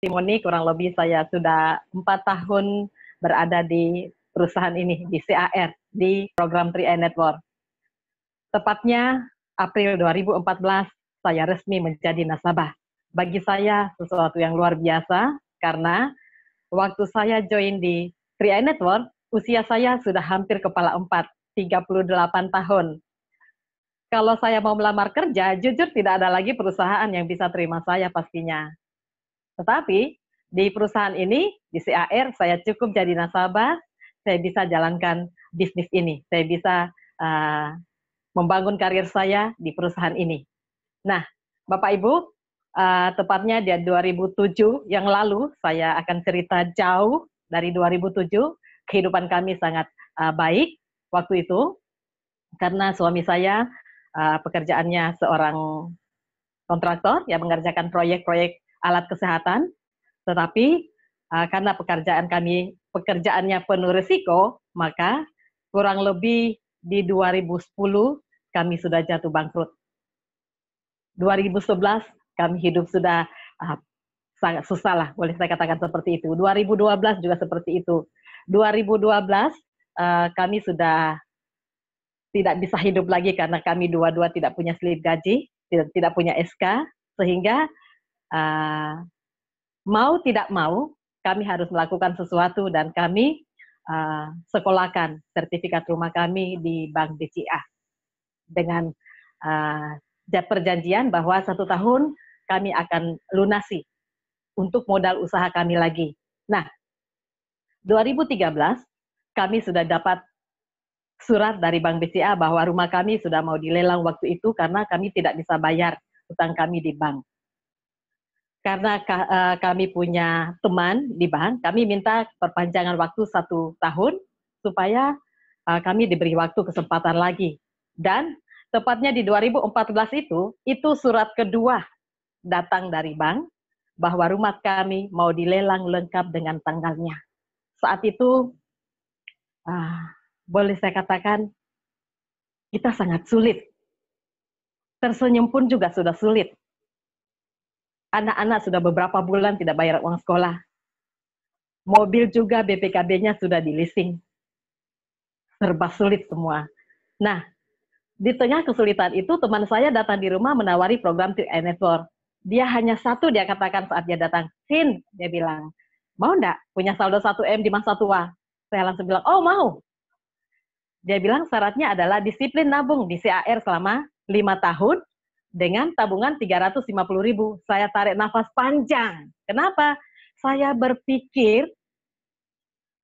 Timoni, kurang lebih saya sudah 4 tahun berada di perusahaan ini, di CAR, di program 3i Network. Tepatnya April 2014, saya resmi menjadi nasabah. Bagi saya sesuatu yang luar biasa, karena waktu saya join di 3i Network, usia saya sudah hampir kepala 4, 38 tahun. Kalau saya mau melamar kerja, jujur tidak ada lagi perusahaan yang bisa terima saya pastinya. Tetapi di perusahaan ini, di CAR, saya cukup jadi nasabah, saya bisa jalankan bisnis ini, saya bisa membangun karir saya di perusahaan ini. Nah, Bapak Ibu, tepatnya di 2007 yang lalu, saya akan cerita jauh dari 2007, kehidupan kami sangat baik waktu itu, karena suami saya pekerjaannya seorang kontraktor yang mengerjakan proyek-proyek alat kesehatan, tetapi karena pekerjaannya penuh risiko, maka kurang lebih di 2010 kami sudah jatuh bangkrut. 2011 kami hidup sudah sangat susah lah, boleh saya katakan seperti itu. 2012 juga seperti itu. 2012 kami sudah tidak bisa hidup lagi karena kami dua-dua tidak punya slip gaji, tidak punya SK, sehingga mau tidak mau kami harus melakukan sesuatu dan kami sekolahkan sertifikat rumah kami di Bank BCA dengan perjanjian bahwa 1 tahun kami akan lunasi untuk modal usaha kami lagi. Nah, 2013 kami sudah dapat surat dari Bank BCA bahwa rumah kami sudah mau dilelang waktu itu karena kami tidak bisa bayar utang kami di bank. Karena kami punya teman di bank, kami minta perpanjangan waktu 1 tahun supaya kami diberi waktu kesempatan lagi. Dan tepatnya di 2014 itu surat kedua datang dari bank bahwa rumah kami mau dilelang lengkap dengan tanggalnya. Saat itu boleh saya katakan kita sangat sulit. Tersenyum pun juga sudah sulit. Anak-anak sudah beberapa bulan tidak bayar uang sekolah. Mobil juga BPKB-nya sudah di leasing. Serba sulit semua. Nah, di tengah kesulitan itu teman saya datang di rumah menawari program 3i Network. Dia hanya satu dia katakan saat dia datang, Sin, dia bilang, mau enggak punya saldo 1M di masa tua? Saya langsung bilang, oh mau. Dia bilang syaratnya adalah disiplin nabung di CAR selama 5 tahun dengan tabungan 350.000. Saya tarik nafas panjang. Kenapa? Saya berpikir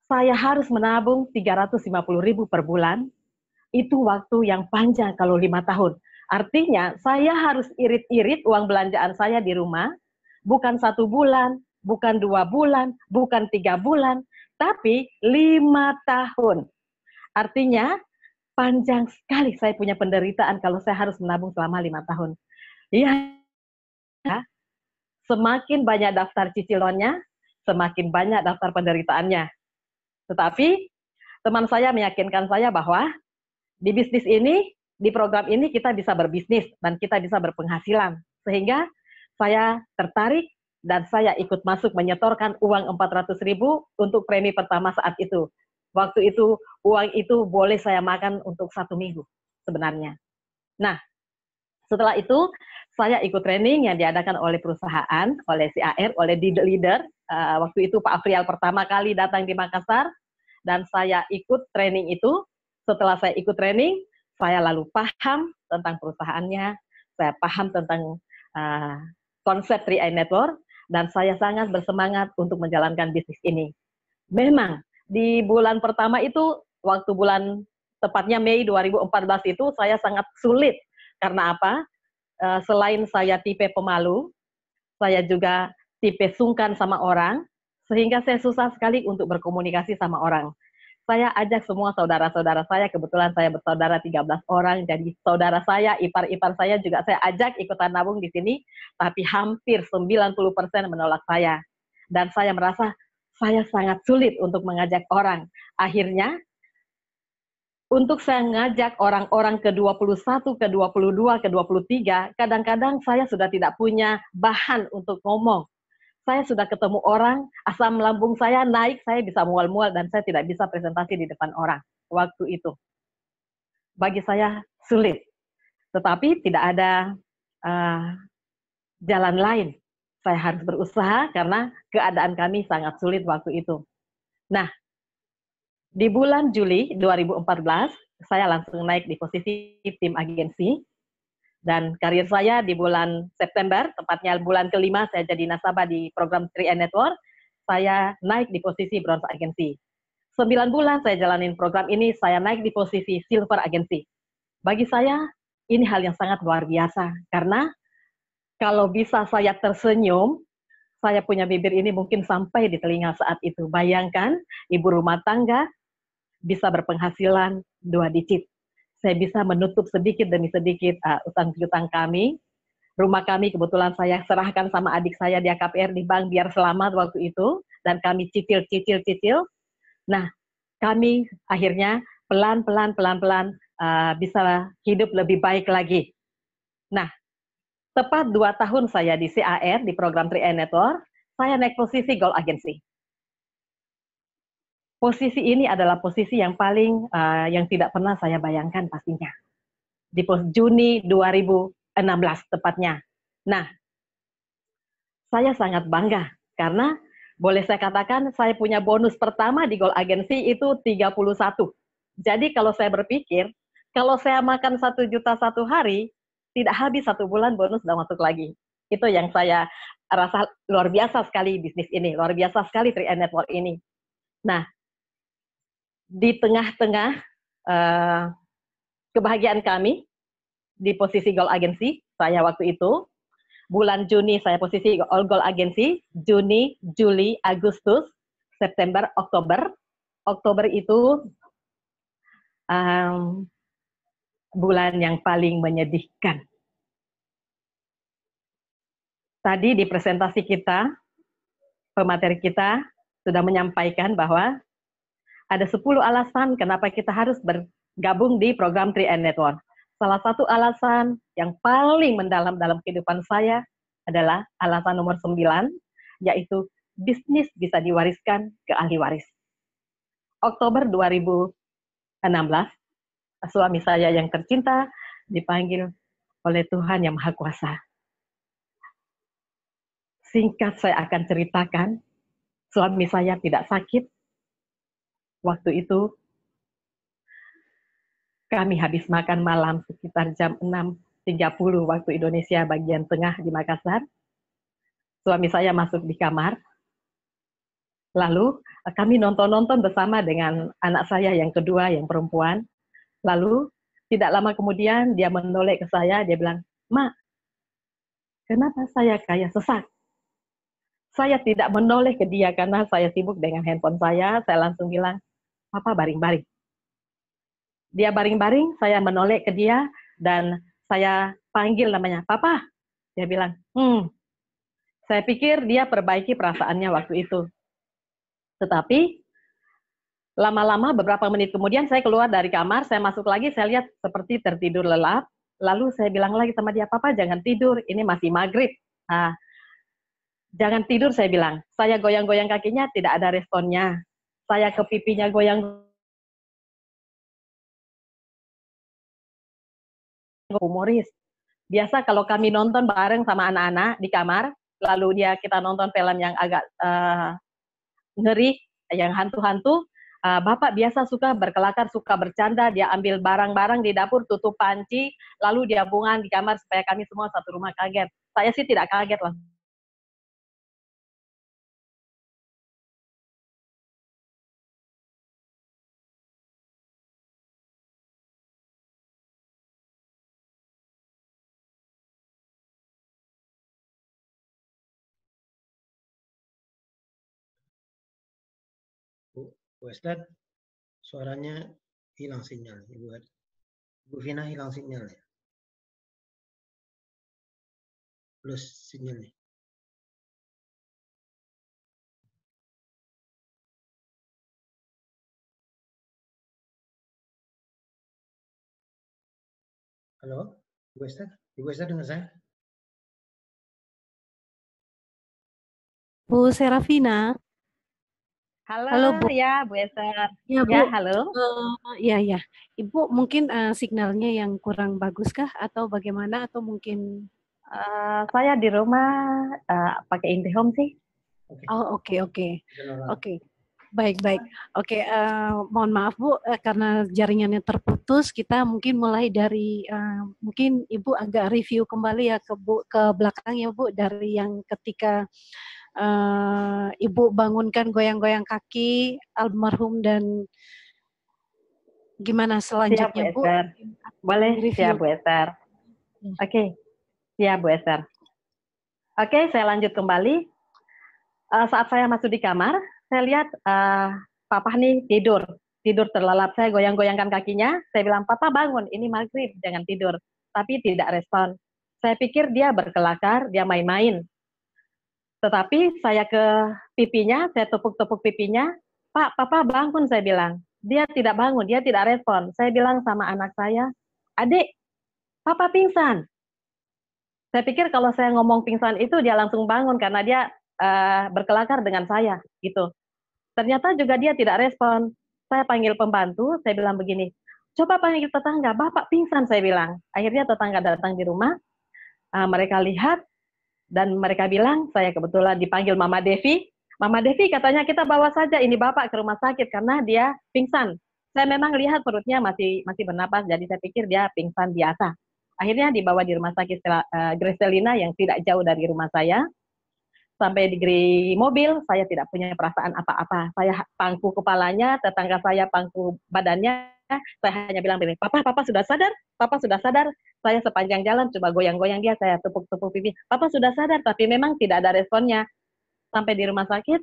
saya harus menabung 350.000 per bulan. Itu waktu yang panjang kalau 5 tahun. Artinya saya harus irit-irit uang belanjaan saya di rumah, bukan 1 bulan, bukan 2 bulan, bukan 3 bulan, tapi 5 tahun. Artinya panjang sekali saya punya penderitaan kalau saya harus menabung selama 5 tahun. Iya, semakin banyak daftar cicilannya, semakin banyak daftar penderitaannya. Tetapi teman saya meyakinkan saya bahwa di bisnis ini, di program ini kita bisa berbisnis dan kita bisa berpenghasilan. Sehingga saya tertarik dan saya ikut masuk menyetorkan uang 400.000 untuk premi pertama saat itu. Waktu itu uang itu boleh saya makan untuk 1 minggu sebenarnya. Nah, setelah itu saya ikut training yang diadakan oleh perusahaan, oleh CAR, oleh leader. Waktu itu Pak Afrial pertama kali datang di Makassar dan saya ikut training itu. Setelah saya ikut training, saya lalu paham tentang perusahaannya, saya paham tentang konsep 3i Network, dan saya sangat bersemangat untuk menjalankan bisnis ini. Memang di bulan pertama itu, waktu bulan tepatnya Mei 2014 itu saya sangat sulit. Karena apa? Selain saya tipe pemalu, saya juga tipe sungkan sama orang, sehingga saya susah sekali untuk berkomunikasi sama orang. Saya ajak semua saudara-saudara saya, kebetulan saya bersaudara 13 orang, jadi saudara saya, ipar-ipar saya juga saya ajak ikutan nabung di sini, tapi hampir 90% menolak saya. Dan saya merasa saya sangat sulit untuk mengajak orang. Akhirnya, untuk saya ngajak orang-orang ke-21, ke-22, ke-23, kadang-kadang saya sudah tidak punya bahan untuk ngomong. Saya sudah ketemu orang, asam lambung saya naik, saya bisa mual-mual dan saya tidak bisa presentasi di depan orang waktu itu. Bagi saya sulit, tetapi tidak ada uh, jalan lain. Saya harus berusaha karena keadaan kami sangat sulit waktu itu. Nah, di bulan Juli 2014, saya langsung naik di posisi tim agensi. Dan karir saya di bulan September, tepatnya bulan kelima, saya jadi nasabah di program 3N Network. Saya naik di posisi bronze agensi. 9 bulan saya jalanin program ini, saya naik di posisi silver agensi. Bagi saya, ini hal yang sangat luar biasa. Karena kalau bisa saya tersenyum, saya punya bibir ini mungkin sampai di telinga saat itu. Bayangkan, ibu rumah tangga bisa berpenghasilan 2 digit. Saya bisa menutup sedikit demi sedikit utang piutang kami. Rumah kami kebetulan saya serahkan sama adik saya, dia KPR di bank biar selamat waktu itu. Dan kami cicil. Nah, kami akhirnya pelan-pelan bisa hidup lebih baik lagi. Nah, tepat 2 tahun saya di CAR, di program 3N Network, saya naik posisi Gold Agency. Posisi ini adalah posisi yang paling yang tidak pernah saya bayangkan pastinya. Di Juni 2016 tepatnya. Nah, saya sangat bangga karena boleh saya katakan saya punya bonus pertama di Gold Agency itu 31. Jadi kalau saya berpikir, kalau saya makan 1 juta satu hari, tidak habis 1 bulan bonus sudah masuk lagi. Itu yang saya rasa luar biasa sekali bisnis ini, luar biasa sekali 3N Network ini. Nah, di tengah-tengah kebahagiaan kami di posisi Gold Agency, saya waktu itu, bulan Juni saya posisi All Gold Agency, Juni, Juli, Agustus, September, Oktober. Oktober itu bulan yang paling menyedihkan. Tadi di presentasi kita, pemateri kita sudah menyampaikan bahwa ada 10 alasan kenapa kita harus bergabung di program 3N Network. Salah satu alasan yang paling mendalam dalam kehidupan saya adalah alasan nomor 9, yaitu bisnis bisa diwariskan ke ahli waris. Oktober 2016, suami saya yang tercinta dipanggil oleh Tuhan Yang Maha Kuasa. Singkat saya akan ceritakan, suami saya tidak sakit. Waktu itu kami habis makan malam sekitar jam 6.30 waktu Indonesia bagian tengah di Makassar. Suami saya masuk di kamar. Lalu kami nonton-nonton bersama dengan anak saya yang kedua, yang perempuan. Lalu tidak lama kemudian dia menoleh ke saya, dia bilang, "Ma, kenapa saya kayak sesak?" Saya tidak menoleh ke dia karena saya sibuk dengan handphone saya langsung bilang, "Papa baring-baring." Dia baring-baring, saya menoleh ke dia, dan saya panggil namanya, "Papa." Dia bilang, saya pikir dia perbaiki perasaannya waktu itu. Tetapi, lama-lama beberapa menit kemudian saya keluar dari kamar, saya masuk lagi, saya lihat seperti tertidur lelap. Lalu saya bilang lagi sama dia, "Papa jangan tidur, ini masih maghrib." Nah, "Jangan tidur," saya bilang. Saya goyang-goyang kakinya, tidak ada responnya. Saya ke pipinya goyang, humoris. Biasa kalau kami nonton bareng sama anak-anak di kamar, lalu kita nonton film yang agak ngeri, yang hantu-hantu, Bapak biasa suka berkelakar, suka bercanda, dia ambil barang-barang di dapur, tutup panci, lalu dia bungan di kamar supaya kami semua satu rumah kaget. Saya sih tidak kaget lah. Bu Esther, suaranya hilang sinyal. Ibu Vina hilang sinyal ya? Plus sinyalnya. Halo, Ibu Esther? Ibu Esther dengar saya? Bu Serafina. Halo, Halo Bu. ya Bu Esther. Ya Ya, Bu. halo. Ya ya. Ibu mungkin signalnya yang kurang bagus kah atau bagaimana atau mungkin Saya di rumah pakai IndiHome sih. Oke. oh oke oke. Kedengaran. Oke. Baik baik. Oke, mohon maaf Bu karena jaringannya terputus. Kita mungkin mulai dari mungkin Ibu agak review kembali ya ke belakang ya Bu dari yang ketika Ibu bangunkan goyang-goyang kaki almarhum dan gimana Siap Bu selanjutnya Bu? Esther. Boleh, Di review. siap Bu Esther. Oke, siap Bu Esther. Oke, saya lanjut kembali. Saat saya masuk di kamar, saya lihat Papa nih tidur terlelap. Saya goyang-goyangkan kakinya. Saya bilang, Papa bangun, ini maghrib, jangan tidur. Tapi tidak respon. Saya pikir dia berkelakar, dia main-main. Tetapi saya ke pipinya, saya tepuk-tepuk pipinya, Pak, Papa bangun, saya bilang. Dia tidak bangun, dia tidak respon. Saya bilang sama anak saya, Adik, Papa pingsan. Saya pikir kalau saya ngomong pingsan itu dia langsung bangun karena dia berkelakar dengan saya, gitu. Ternyata juga dia tidak respon. Saya panggil pembantu, saya bilang begini, coba panggil tetangga, Bapak pingsan, saya bilang. Akhirnya tetangga datang di rumah, mereka lihat, dan mereka bilang, saya kebetulan dipanggil Mama Devi. Mama Devi katanya kita bawa saja ini Bapak ke rumah sakit karena dia pingsan. Saya memang lihat perutnya masih bernapas, jadi saya pikir dia pingsan biasa. Akhirnya dibawa di rumah sakit Greselina yang tidak jauh dari rumah saya. Sampai di mobil, saya tidak punya perasaan apa-apa. Saya pangku kepalanya, tetangga saya pangku badannya. Saya hanya bilang begini, Papa sudah sadar? Papa sudah sadar? Saya sepanjang jalan coba goyang-goyang dia, saya tepuk-tepuk pipi. Papa sudah sadar, tapi memang tidak ada responnya. Sampai di rumah sakit,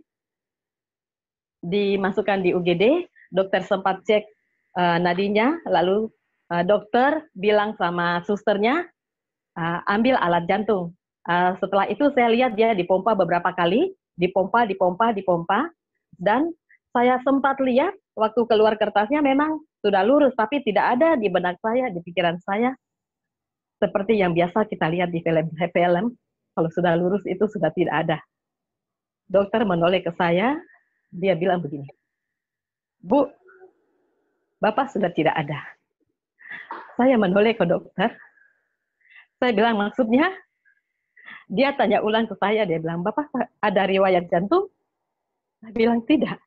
dimasukkan di UGD, dokter sempat cek nadinya, lalu dokter bilang sama susternya, ambil alat jantung. Setelah itu saya lihat dia dipompa beberapa kali, dipompa, dan saya sempat lihat waktu keluar kertasnya memang sudah lurus, tapi tidak ada di benak saya, di pikiran saya, seperti yang biasa kita lihat di film-film, kalau sudah lurus itu sudah tidak ada. Dokter menoleh ke saya, dia bilang begini, Bu, Bapak sudah tidak ada. Saya menoleh ke dokter, saya bilang maksudnya, dia tanya ulang ke saya, dia bilang, Bapak ada riwayat jantung? Saya bilang tidak.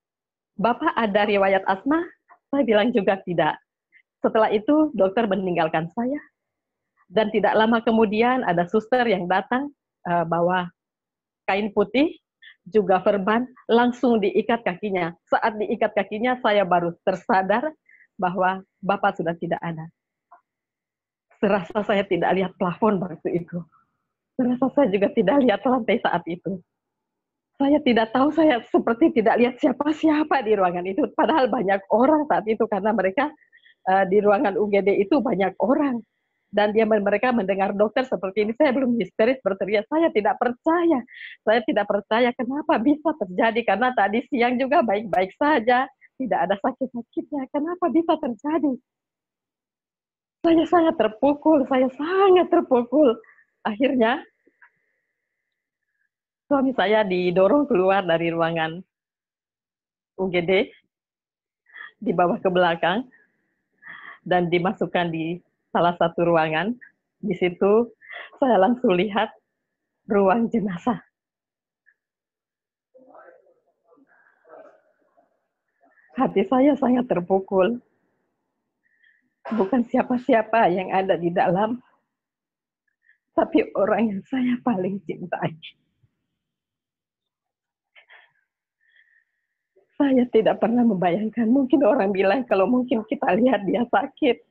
Bapak ada riwayat asma? Saya bilang juga tidak. Setelah itu dokter meninggalkan saya. Dan tidak lama kemudian ada suster yang datang bawa kain putih, juga perban, langsung diikat kakinya. Saat diikat kakinya saya baru tersadar bahwa Bapak sudah tidak ada. Serasa saya tidak lihat plafon waktu itu. Serasa saya juga tidak lihat lantai saat itu. Saya tidak tahu, saya seperti tidak lihat siapa-siapa di ruangan itu. Padahal banyak orang saat itu, karena mereka di ruangan UGD itu banyak orang. Dan mereka mendengar dokter seperti ini, saya belum histeris berteriak, saya tidak percaya. Saya tidak percaya kenapa bisa terjadi, karena tadi siang juga baik-baik saja, tidak ada sakit-sakitnya. Kenapa bisa terjadi? Saya sangat terpukul. Akhirnya, suami saya didorong keluar dari ruangan UGD, dibawa ke belakang, dan dimasukkan di salah satu ruangan. Di situ saya langsung lihat ruang jenazah. Hati saya sangat terpukul. Bukan siapa-siapa yang ada di dalam, tapi orang yang saya paling cintai. Saya tidak pernah membayangkan, mungkin orang bilang kalau mungkin kita lihat dia sakit,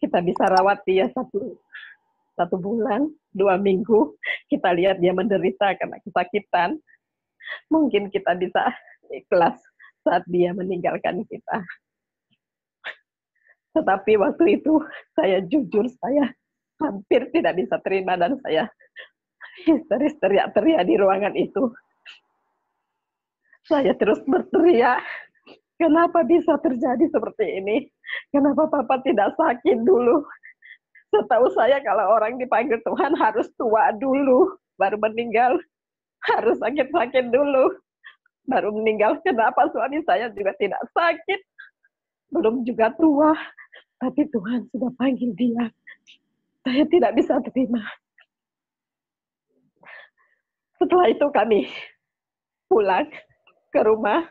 kita bisa rawat dia satu bulan, 2 minggu, kita lihat dia menderita karena kesakitan, mungkin kita bisa ikhlas saat dia meninggalkan kita. Tetapi waktu itu saya jujur, saya hampir tidak bisa terima dan saya histeris teriak-teriak di ruangan itu. Saya terus berteriak, kenapa bisa terjadi seperti ini? Kenapa Papa tidak sakit dulu? Setahu saya kalau orang dipanggil Tuhan harus tua dulu, baru meninggal. harus sakit-sakit dulu, baru meninggal. Kenapa suami saya juga tidak sakit, belum juga tua, tapi Tuhan sudah panggil dia. Saya tidak bisa terima. Setelah itu kami pulang ke rumah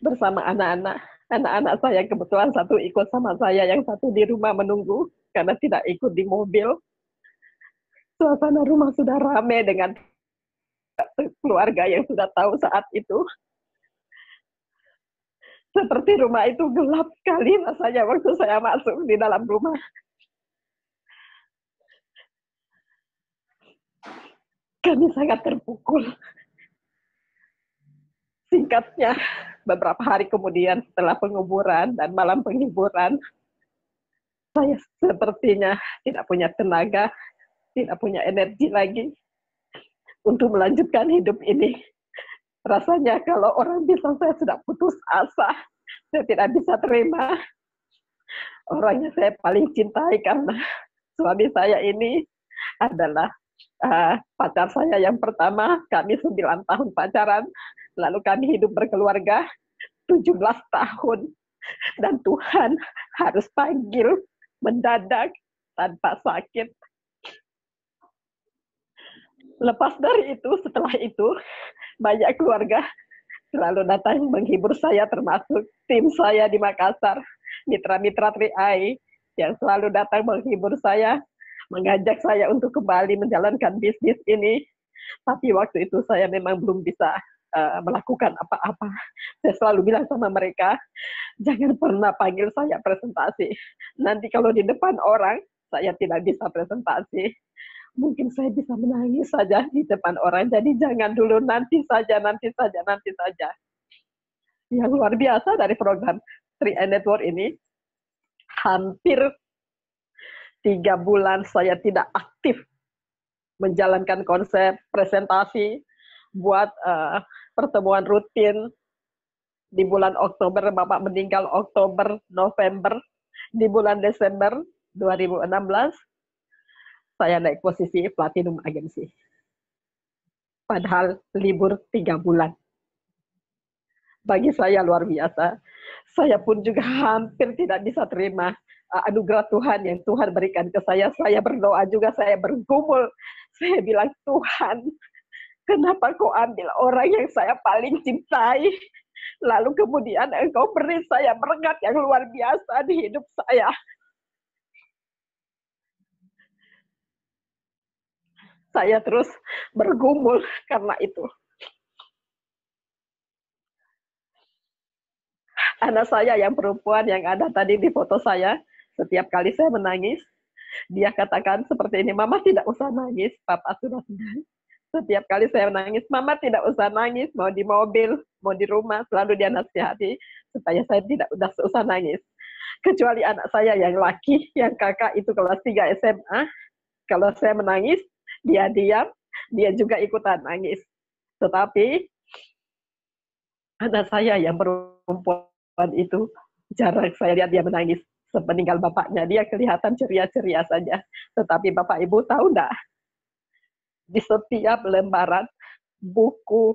bersama anak-anak. Anak-anak saya kebetulan satu ikut sama saya, yang satu di rumah menunggu karena tidak ikut di mobil. Suasana rumah sudah ramai dengan keluarga yang sudah tahu saat itu. Seperti rumah itu gelap sekali rasanya waktu saya masuk di dalam rumah. Kami sangat terpukul. Singkatnya, beberapa hari kemudian setelah penguburan dan malam penghiburan, saya sepertinya tidak punya tenaga, tidak punya energi lagi untuk melanjutkan hidup ini. Rasanya kalau orang bilang saya sudah putus asa, saya tidak bisa terima. Orang yang saya paling cintai karena suami saya ini adalah pacar saya yang pertama. Kami 9 tahun pacaran, lalu kami hidup berkeluarga 17 tahun. Dan Tuhan harus panggil mendadak tanpa sakit. Lepas dari itu, setelah itu, banyak keluarga selalu datang menghibur saya, termasuk tim saya di Makassar, mitra-mitra Triai, yang selalu datang menghibur saya, mengajak saya untuk kembali menjalankan bisnis ini. Tapi waktu itu saya memang belum bisa melakukan apa-apa. Saya selalu bilang sama mereka, jangan pernah panggil saya presentasi. Nanti kalau di depan orang, saya tidak bisa presentasi. Mungkin saya bisa menangis saja di depan orang, jadi jangan dulu, nanti saja. Yang luar biasa dari program 3i Network ini, hampir 3 bulan saya tidak aktif menjalankan konsep presentasi, buat pertemuan rutin. Di bulan Oktober, Bapak meninggal Oktober, November. Di bulan Desember 2016, saya naik posisi platinum agensi. Padahal libur 3 bulan. Bagi saya luar biasa. Saya pun juga hampir tidak bisa terima anugerah Tuhan yang Tuhan berikan ke saya. Saya berdoa juga, saya bergumul. Saya bilang, Tuhan, kenapa kau ambil orang yang saya paling cintai? Lalu kemudian engkau beri saya berkat yang luar biasa di hidup saya. Saya terus bergumul karena itu. Anak saya yang perempuan yang ada tadi di foto saya, setiap kali saya menangis, dia katakan seperti ini, Mama tidak usah nangis, Papa sudah senang. Setiap kali saya menangis, Mama tidak usah nangis, mau di mobil, mau di rumah, selalu dia nasihati supaya saya tidak usah nangis. Kecuali anak saya yang laki, yang kakak itu kelas 3 SMA, kalau saya menangis, dia diam, dia juga ikutan nangis. Tetapi anak saya yang perempuan itu, jarang saya lihat dia menangis. Sepeninggal bapaknya, dia kelihatan ceria-ceria saja. Tetapi Bapak Ibu tahu enggak? Di setiap lembaran buku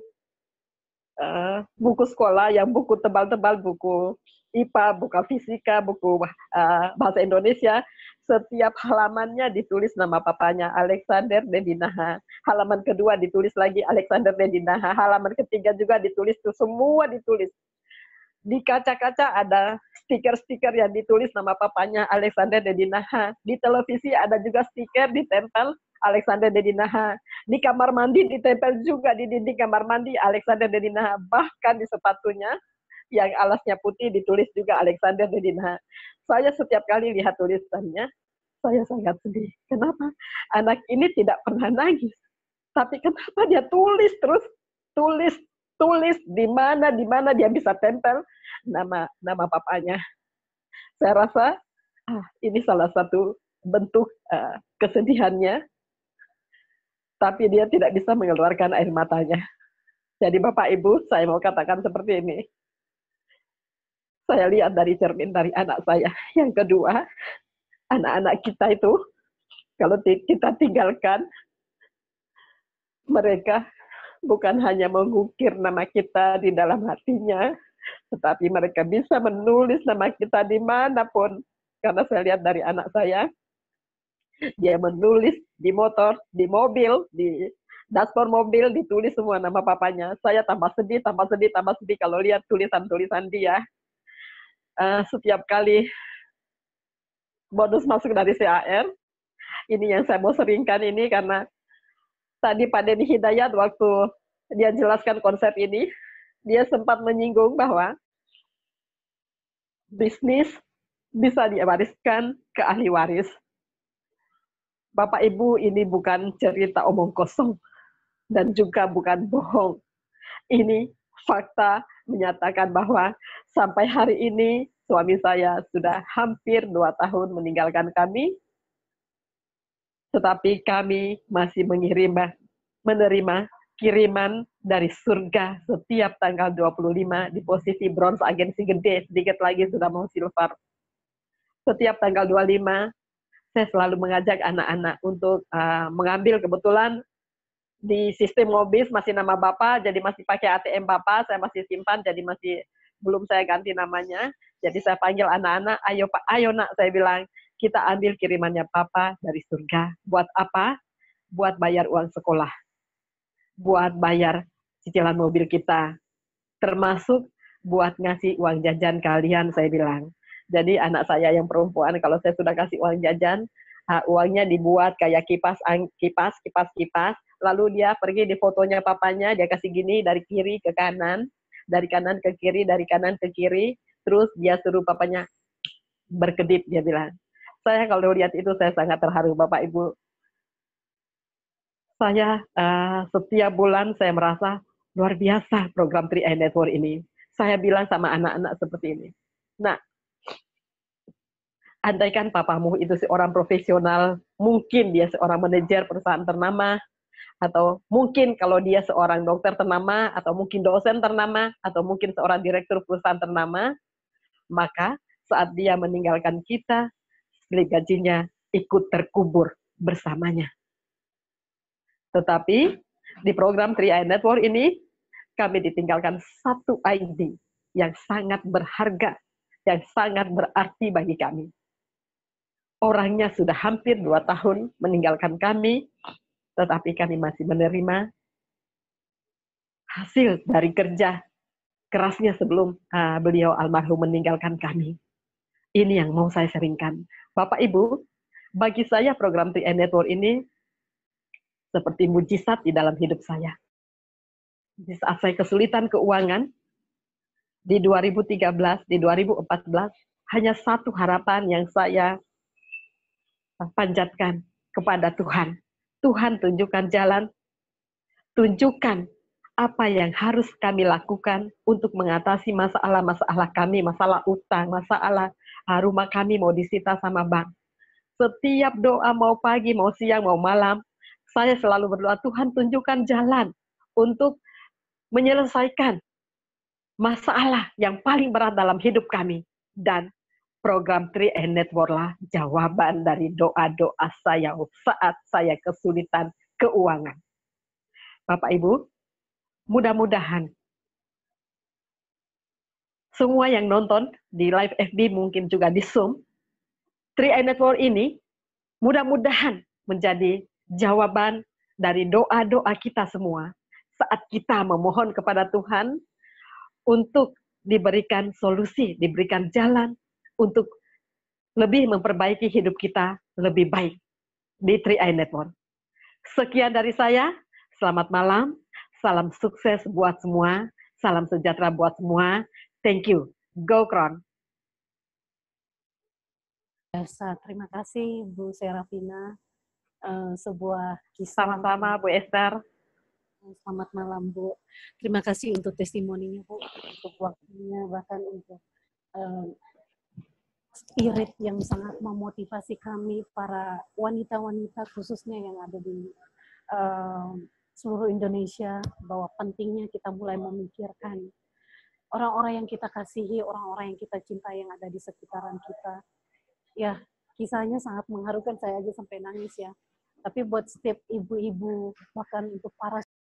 sekolah, yang buku tebal-tebal, buku IPA, buku fisika, buku bahasa Indonesia, setiap halamannya ditulis nama papanya, Alexander Dedinaha. Halaman kedua ditulis lagi Alexander Dedinaha. Halaman ketiga juga ditulis, tuh semua ditulis. Di kaca-kaca ada stiker-stiker yang ditulis nama papanya, Alexander Dedinaha. Di televisi ada juga stiker ditempel Alexander Dedinaha. Di kamar mandi ditempel juga di dinding kamar mandi Alexander Dedinaha. Bahkan di sepatunya yang alasnya putih ditulis juga Alexander Dedinaha. Saya setiap kali lihat tulisannya, saya sangat sedih. Kenapa? Anak ini tidak pernah nangis. Tapi kenapa dia tulis terus? Tulis di mana dia bisa tempel nama papanya. Saya rasa ini salah satu bentuk kesedihannya. Tapi dia tidak bisa mengeluarkan air matanya. Jadi Bapak Ibu, saya mau katakan seperti ini. Saya lihat dari cermin dari anak saya. Yang kedua, anak-anak kita itu, kalau kita tinggalkan, Mereka bukan hanya mengukir nama kita di dalam hatinya, tetapi mereka bisa menulis nama kita dimanapun. Karena saya lihat dari anak saya, dia menulis di motor, di mobil, di dashboard mobil, ditulis semua nama papanya. Saya tambah sedih, tambah sedih, tambah sedih kalau lihat tulisan-tulisan dia. Setiap kali bonus masuk dari CAR, ini yang saya mau seringkan ini karena tadi Pak Denny Hidayat waktu dia jelaskan konsep ini, dia sempat menyinggung bahwa bisnis bisa diwariskan ke ahli waris. Bapak Ibu, ini bukan cerita omong kosong dan juga bukan bohong. Ini fakta menyatakan bahwa sampai hari ini suami saya sudah hampir 2 tahun meninggalkan kami, tetapi kami masih menerima kiriman dari surga setiap tanggal 25 di posisi bronze agensi gede, sedikit lagi sudah mau silver. Setiap tanggal 25, saya selalu mengajak anak-anak untuk mengambil, kebetulan di sistem Mobis masih nama Bapak, jadi masih pakai ATM Bapak, saya masih simpan, jadi masih belum saya ganti namanya. Jadi saya panggil anak-anak, ayo Pak, ayo nak, saya bilang, kita ambil kirimannya Papa dari surga. Buat apa? Buat bayar uang sekolah. Buat bayar cicilan mobil kita, termasuk buat ngasih uang jajan kalian, saya bilang. Jadi anak saya yang perempuan, kalau saya sudah kasih uang jajan, uangnya dibuat kayak kipas, lalu dia pergi di fotonya papanya, dia kasih gini dari kiri ke kanan, dari kanan ke kiri, dari kanan ke kiri, terus dia suruh papanya berkedip, dia bilang. Saya kalau lihat itu saya sangat terharu, Bapak Ibu. Saya setiap bulan saya merasa luar biasa program 3i Network ini. Saya bilang sama anak-anak seperti ini. Nah, andaikan papamu itu seorang profesional, mungkin dia seorang manajer perusahaan ternama, atau mungkin kalau dia seorang dokter ternama, atau mungkin dosen ternama, atau mungkin seorang direktur perusahaan ternama, maka saat dia meninggalkan kita, slip gajinya ikut terkubur bersamanya. Tetapi di program 3i Network ini, kami ditinggalkan satu ID yang sangat berharga, yang sangat berarti bagi kami. Orangnya sudah hampir 2 tahun meninggalkan kami, tetapi kami masih menerima hasil dari kerja kerasnya sebelum beliau almarhum meninggalkan kami. Ini yang mau saya seringkan. Bapak Ibu, bagi saya program 3i Network ini seperti mujizat di dalam hidup saya. Di saat saya kesulitan keuangan, di 2013, di 2014, hanya satu harapan yang saya panjatkan kepada Tuhan. Tuhan, tunjukkan jalan, tunjukkan apa yang harus kami lakukan untuk mengatasi masalah-masalah kami, masalah utang, masalah rumah kami mau disita sama bank. Setiap doa mau pagi, mau siang, mau malam, saya selalu berdoa, Tuhan tunjukkan jalan untuk menyelesaikan masalah yang paling berat dalam hidup kami. Dan program 3i Network lah jawaban dari doa-doa saya saat saya kesulitan keuangan. Bapak Ibu, mudah-mudahan semua yang nonton di live FB mungkin juga di Zoom, 3i Network ini mudah-mudahan menjadi jawaban dari doa-doa kita semua saat kita memohon kepada Tuhan untuk diberikan solusi, diberikan jalan untuk lebih memperbaiki hidup kita lebih baik di 3i Network. Sekian dari saya, selamat malam, salam sukses buat semua, salam sejahtera buat semua. Thank you. Go Crown. Terima kasih Bu Serafina. Sebuah kisah. Sama-sama Bu Esther. Selamat malam Bu. Terima kasih untuk testimoninya Bu, untuk waktunya, bahkan untuk spirit yang sangat memotivasi kami para wanita-wanita khususnya yang ada di seluruh Indonesia, bahwa pentingnya kita mulai memikirkan orang-orang yang kita kasihi, orang-orang yang kita cintai yang ada di sekitaran kita. Ya, kisahnya sangat mengharukan, saya aja sampai nangis ya. tapi buat setiap ibu-ibu, bahkan untuk para